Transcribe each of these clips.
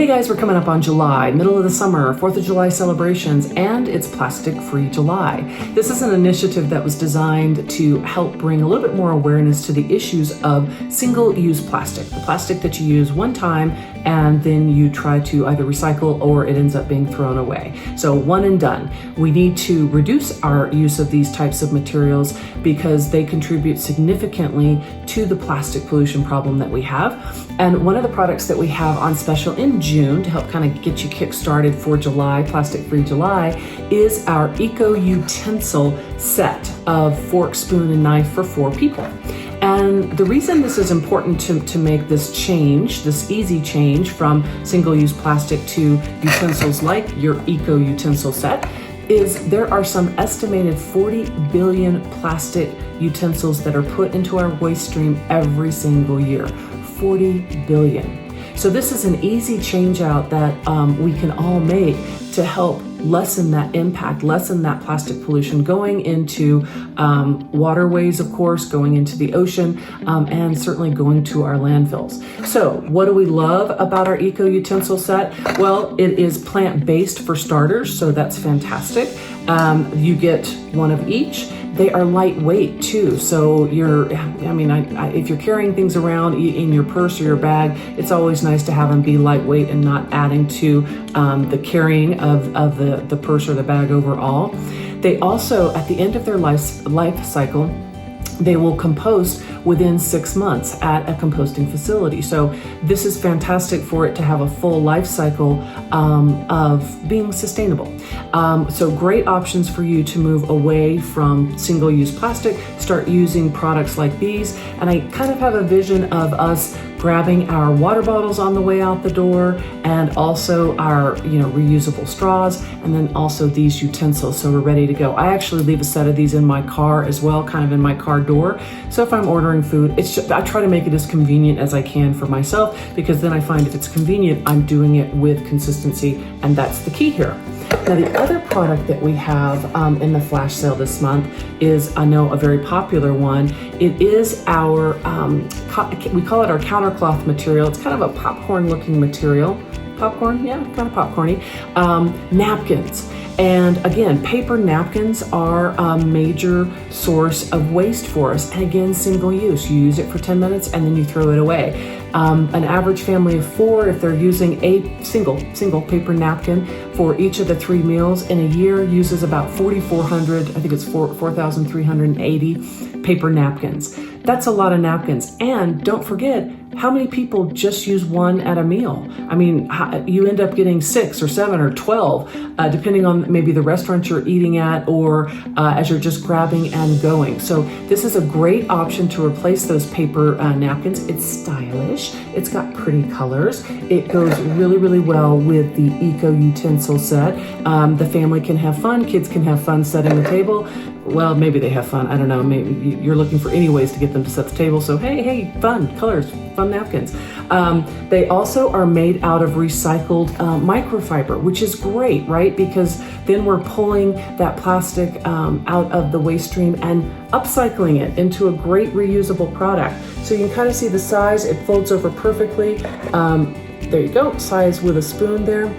Hey guys, we're coming up on July, middle of the summer, 4th of July celebrations, and it's Plastic-Free July. This is an initiative that was designed to help bring a little bit more awareness to the issues of single-use plastic, the plastic that you use one time and then you try to either recycle or it ends up being thrown away. So one and done. We need to reduce our use of these types of materials because they contribute significantly to the plastic pollution problem that we have. And one of the products that we have on special in June to help kind of get you kick-started for July, Plastic-Free July, is our Eco Utensil set of fork, spoon, and knife for 4 people. And the reason this is important to make this change, this easy change from single-use plastic to utensils like your Eco Utensil set, is there are some estimated 40 billion plastic utensils that are put into our waste stream every single year. 40 billion. So this is an easy change out that we can all make to help lessen that impact, lessen that plastic pollution going into waterways, of course, going into the ocean, and certainly going to our landfills. So what do we love about our Eco Utensil set? Well, it is plant-based for starters, so that's fantastic. You get one of each. They are lightweight too, so if you're carrying things around in your purse or your bag, it's always nice to have them be lightweight and not adding to the carrying of the purse or the bag overall. They also, at the end of their life cycle, they will compost within 6 months at a composting facility. So this is fantastic for it to have a full life cycle of being sustainable. So great options for you to move away from single-use plastic, start using products like these. And I kind of have a vision of us grabbing our water bottles on the way out the door and also our reusable straws, and then also these utensils, so we're ready to go. I actually leave a set of these in my car as well, kind of in my car door. So if I'm ordering food, I try to make it as convenient as I can for myself, because then I find if it's convenient, I'm doing it with consistency, and that's the key here. Now, the other product that we have in the flash sale this month is, I know, a very popular one. It is our, we call it our countercloth material. It's kind of a popcorn-looking material. Popcorn? Yeah, kind of popcorny. Napkins. And again, paper napkins are a major source of waste for us. And again, single use. You use it for 10 minutes and then you throw it away. An average family of 4, if they're using a single paper napkin for each of the 3 meals in a year, uses about 4,400, I think it's 4,380 paper napkins. That's a lot of napkins. And don't forget, how many people just use one at a meal? I mean, you end up getting 6 or 7 or 12, depending on maybe the restaurant you're eating at, or as you're just grabbing and going. So this is a great option to replace those paper napkins. It's stylish. It's got pretty colors. It goes really, really well with the Eco Utensil set. The family can have fun. Kids can have fun setting the table. Well, maybe they have fun. I don't know. Maybe you're looking for any ways to get them to set the table. So hey, fun colors, fun napkins. They also are made out of recycled microfiber, which is great, right? Because then we're pulling that plastic out of the waste stream and upcycling it into a great reusable product. So you can kind of see the size. It folds over perfectly. There you go, size with a spoon there.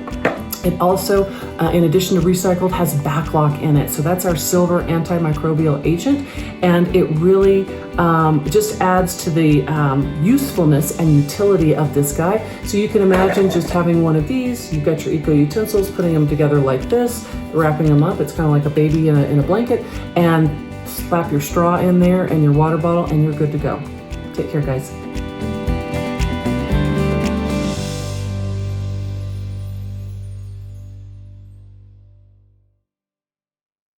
It also, in addition to recycled, has backlock in it. So that's our silver antimicrobial agent. And it really just adds to the usefulness and utility of this guy. So you can imagine just having one of these. You've got your Eco Utensils, putting them together like this, wrapping them up. It's kind of like a baby in a blanket. And slap your straw in there and your water bottle, and you're good to go. Take care, guys.